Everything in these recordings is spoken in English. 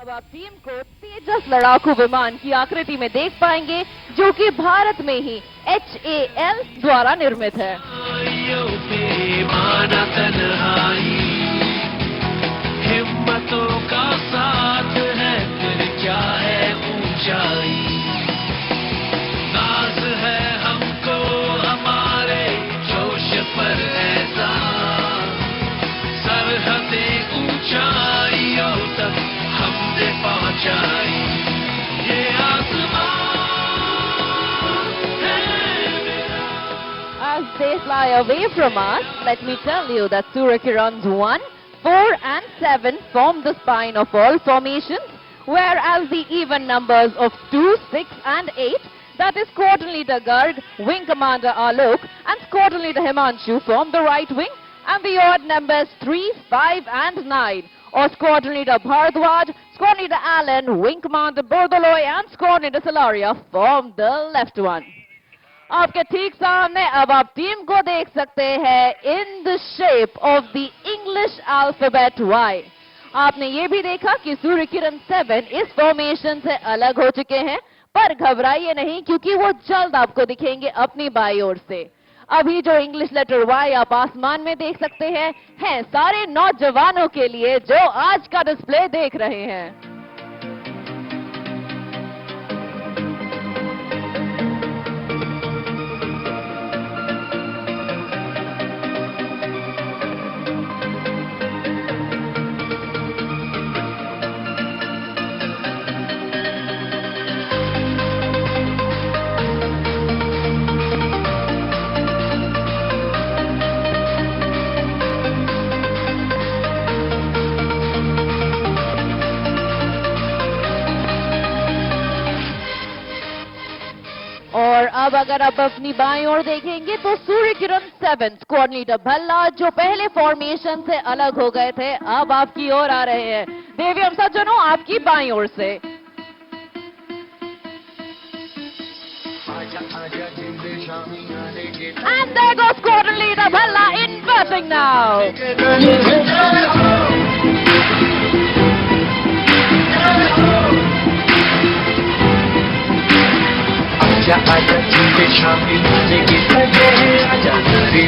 अब आप टीम को तेजस लड़ाकू विमान की आकृति में देख पाएंगे, जो कि भारत में ही HAL द्वारा निर्मित है। हिम्मतों का साथ है, फिर क्या है ऊंचाई। नाज है हमको हमारे जोश पर ऐसा, सरहदें ऊंचाइयों तक हमने पहुंचाई। ये आसमान है मेरा। As they fly away from us, let me tell you that Suryakirans 1, 4 and 7 form the spine of all formations, whereas the even numbers of 2, 6 and 8, that is Squadron Leader Garg, Wing Commander Alok and Squadron Leader Himanshu form the right wing, and the odd numbers 3, 5 and 9, or Squadron Leader Bharadwaj, Squadron Leader Alan, Wing Commander Bordoloy and Squadron Leader Salaria form the left one. आपके ठीक सामने अब आप team को देख सकते हैं in the shape of the English alphabet Y। आपने ये भी देखा कि सूर्य किरण 7 इस फॉर्मेशन से अलग हो चुके हैं, पर घबराइए नहीं क्योंकि वो जल्द आपको दिखेंगे अपनी बाई ओर से। अभी जो इंग्लिश लेटर Y आप आसमान में देख सकते हैं सारे नौजवानों के लिए जो आज का डिस्प्ले देख रहे हैं। और अब अगर आप अपनी बाईं ओर देखेंगे तो सूर्य किरण 7 स्क्वाड लीडर भल्ला जो पहले फॉर्मेशन से अलग हो गए थे, अब आपकी ओर आ रहे हैं। देवी हम सज्जनों आपकी बाईं ओर से। And there goes squadron leader Bhalla inverting now.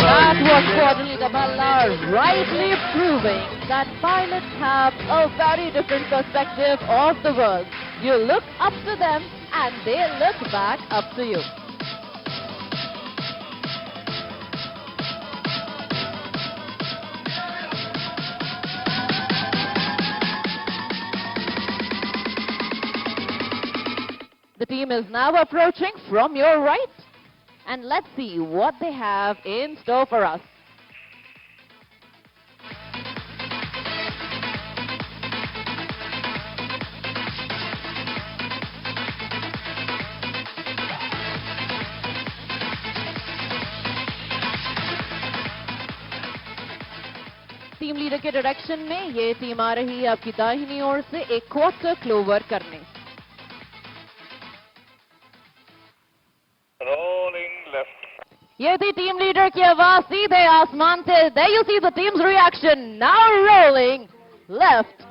That was Squadron Leader Bhalla rightly proving that pilots have a very different perspective of the world. You look up to them and they look back up to you. The team is now approaching from your right, and let's see what they have in store for us. Team leader के direction में ये team आ रही है आपकी दाहिनी ओर से एक quarter clover करने। ये थी टीम लीडर की आवाज सीधे आसमान से। There you see the team's reaction. Now rolling left.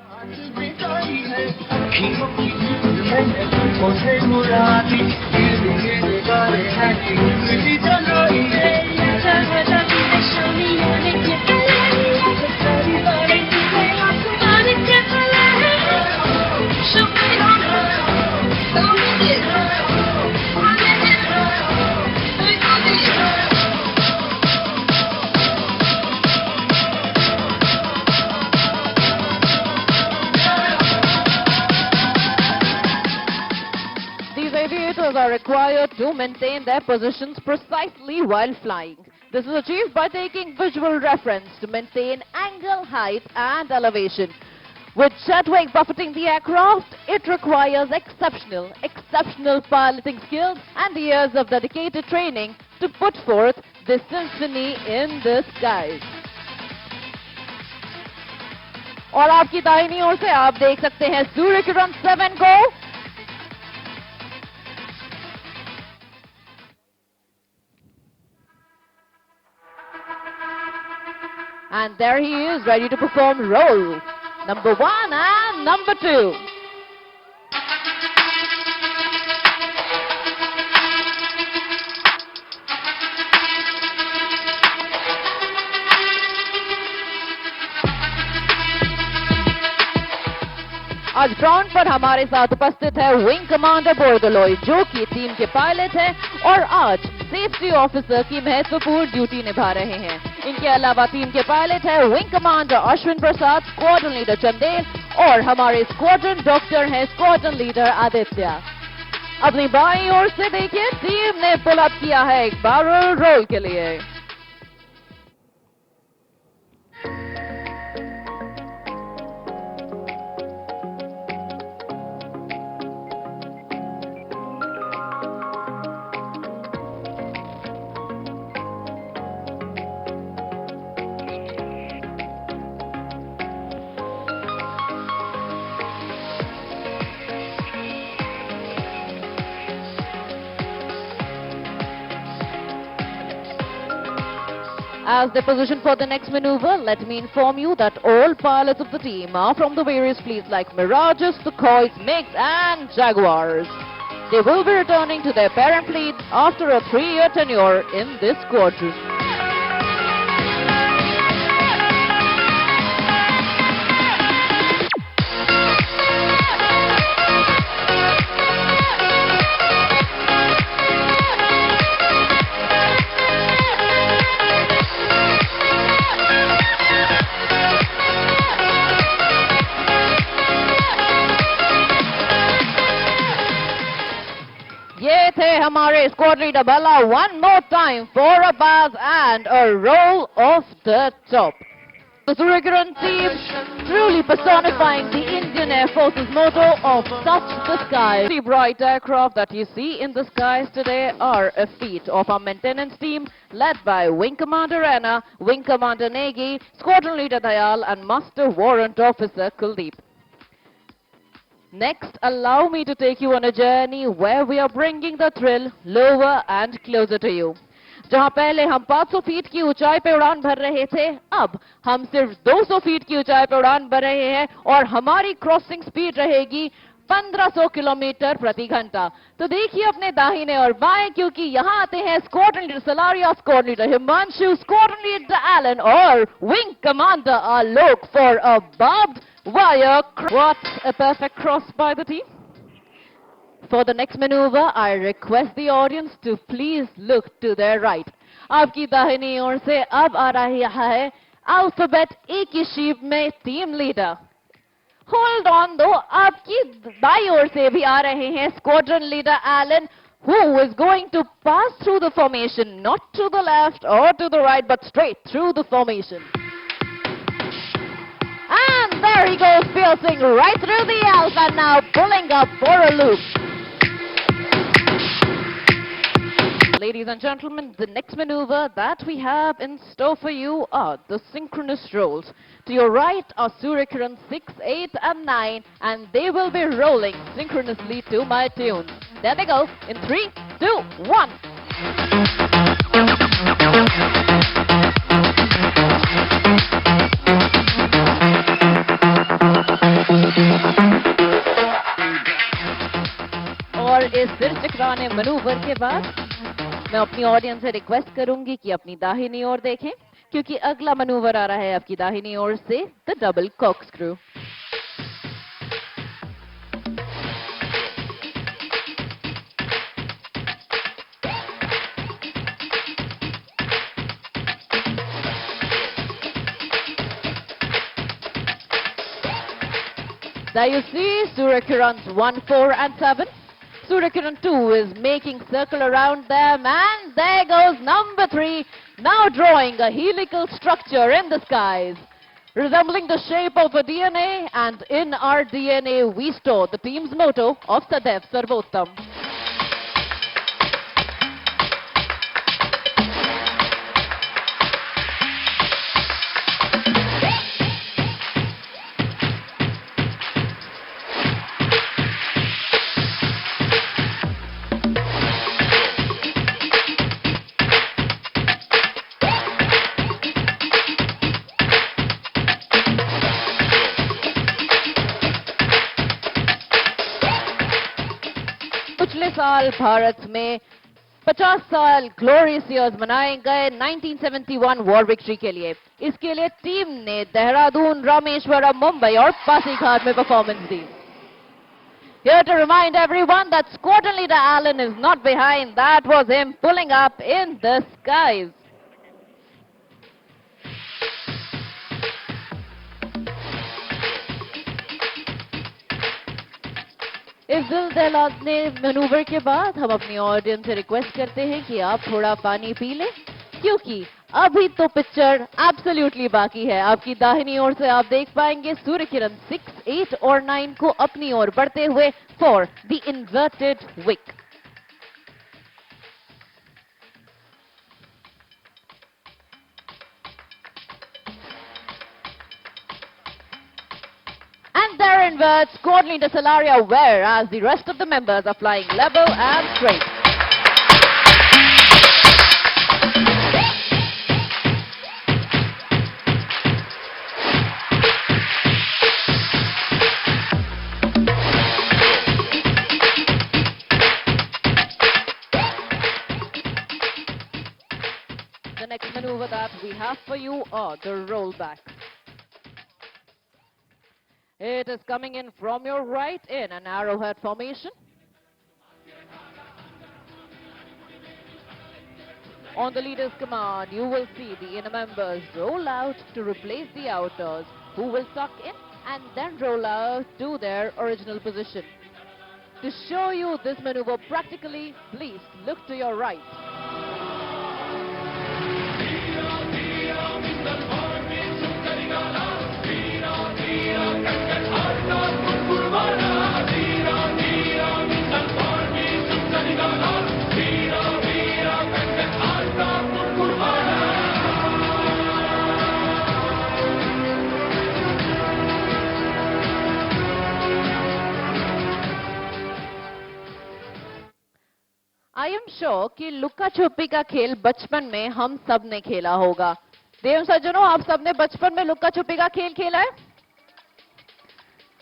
Are required to maintain their positions precisely while flying. This is achieved by taking visual reference to maintain angle, height and elevation. With jet wake buffeting the aircraft, it requires exceptional piloting skills and years of dedicated training to put forth this symphony in the skies. और आपकी दाहिनी ओर से आप देख सकते हैं सूर्य किरण 7 को। And there he is, ready to perform role number 1 and number 2. आज ग्राउंड पर हमारे साथ उपस्थित है विंग कमांडर बोर्गलोई, जो कि टीम के पायलट है और आज सेफ्टी ऑफिसर की महत्वपूर्ण ड्यूटी निभा रहे हैं। इनके अलावा टीम के पायलट है विंग कमांडर अश्विन प्रसाद, स्क्वाड्रन लीडर चंदेल और हमारे स्क्वाड्रन डॉक्टर है स्क्वाड्रन लीडर आदित्य। अपनी बाईं ओर से देखिए, टीम ने पुल अप किया है एक बैरल रोल के लिए। As they position for the next maneuver, let me inform you that all pilots of the team are from the various fleets like Mirages, Sukhois, MiGs and Jaguars. They will be returning to their parent fleet after a 3-year tenure in this squadron. ये थे हमारे squad leader Bala one more time for a buzz and a roll off the top. The Suryakiran team truly personifying the Indian Air Force's motto of touch the sky. The bright aircraft that you see in the skies today are a feat of our maintenance team led by Wing Commander Anna, Wing Commander Negi, Squadron Leader Dayal and Master Warrant Officer Kuldeep. Next, allow me to take you on a journey where we are bringing the thrill lower and closer to you. जहां पहले हम 500 feet की ऊंचाई पे उड़ान भर रहे थे, अब हम सिर्फ 200 फीट की ऊंचाई पे उड़ान भर रहे हैं और हमारी क्रॉसिंग स्पीड रहेगी 1500 किलोमीटर प्रति घंटा। तो देखिए अपने दाहिने और बाएं, क्योंकि यहाँ आते हैं squadron leader Salaria, squadron leader Himanshu, squadron leader Alan और wing commander Alok for a barbed wire. What a perfect cross by the team. For the next maneuver, I request the audience to please look to their right. आपकी दाहिनी ओर से अब आ रहा है alphabet ए की shape में team leader. Hold on though, आपकी बाई ओर से भी आ रहे हैं squadron leader Allen, who is going to pass through the formation, not to the left or to the right, but straight through the formation. And there he goes, piercing right through the alpha, now pulling up for a loop. Ladies and gentlemen, the next maneuver that we have in store for you are the synchronous rolls. To your right are Suryakiran 6, 8 and 9, and they will be rolling synchronously to my tunes. There they go, in 3, 2, 1. और इस सिर चकराने manoeuvre के बाद मैं अपनी audience से request करूंगी कि अपनी दाहिनी ओर देखें, क्योंकि अगला मनूवर आ रहा है आपकी दाहिनी ओर से, the double corkscrew. There you see Suryakirans 1, 4 and 7. Suryakiran 2 is making circle around them, and there goes number 3, now drawing a helical structure in the skies, resembling the shape of a DNA, and in our DNA we store the team's motto of Sadev Sarvottam. पिछले साल भारत में 50 साल glorious years मनाए गए 1971 war victory के लिए। इसके लिए टीम ने देहरादून, रामेश्वरम, मुंबई और पासीघाट में performance the. Here to remind everyone that squadron leader Allen is not behind. That was him pulling up in the skies. इस दिल दहलाने मैनूवर के बाद हम अपनी ऑडियंस से रिक्वेस्ट करते हैं कि आप थोड़ा पानी पी लें, क्योंकि अभी तो पिक्चर एब्सोल्युटली बाकी है। आपकी दाहिनी ओर से आप देख पाएंगे सूर्य किरण 6, 8 और 9 को अपनी ओर बढ़ते हुए for the inverted vic. And there inverts squad leader Salaria, whereas the rest of the members are flying level and straight. The next maneuver that we have for you are the rollback. It is coming in from your right in an arrowhead formation. On the leader's command, you will see the inner members roll out to replace the outers, who will tuck in and then roll out to their original position. To show you this maneuver practically, please look to your right. I am sure कि लुक्का छुपी का खेल बचपन में हम सब ने खेला होगा। देव सज्जनों, आप सबने बचपन में लुक्का छुपी का खेल खेला है?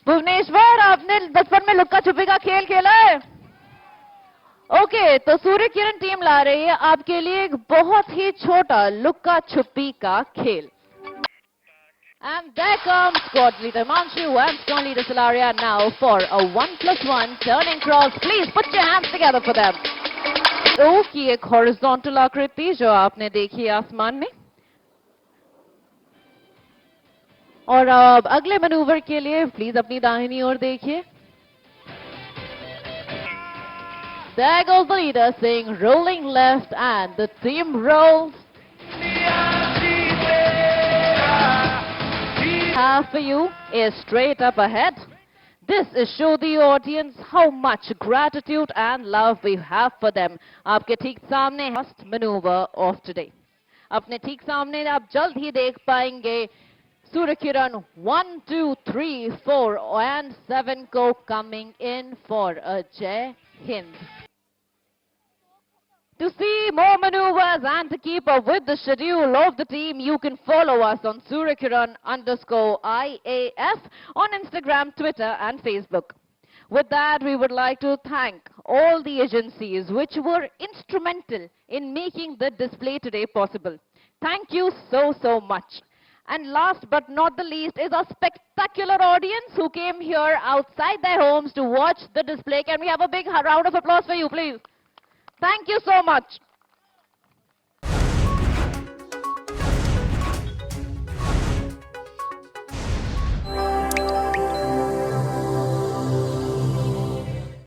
भुवनेश्वर, आपने बचपन में लुक्का छुपी का खेल खेला है? ओके, तो सूर्य किरण टीम ला रही है आपके लिए एक बहुत ही छोटा लुक्का छुपी का खेल। And there comes squad leader Manshu and squad leader Salaria now for a 1+1 turning cross. Please put your hands together for them. तो की एक हॉरिजॉन्टल आकृति जो आपने देखी आसमान में, और अब अगले मैनूवर के लिए प्लीज अपनी दाहिनी ओर देखिए। There goes the leader saying rolling left and the team rolls. Have for you is straight up ahead. This is show the audience how much gratitude and love we have for them. आपके ठीक सामने first maneuver of today. अपने ठीक सामने आप जल्द ही देख पाएंगे सूर्य किरण 1, 2, 3, 4 and 7 को coming in for a Jai Hind. To see more maneuvers and to keep up with the schedule of the team, you can follow us on Suryakiran_IAF on Instagram, Twitter and Facebook. With that, we would like to thank all the agencies which were instrumental in making the display today possible. Thank you so much. And last but not the least is our spectacular audience who came here outside their homes to watch the display. Can we have a big round of applause for you, please? Thank you so much.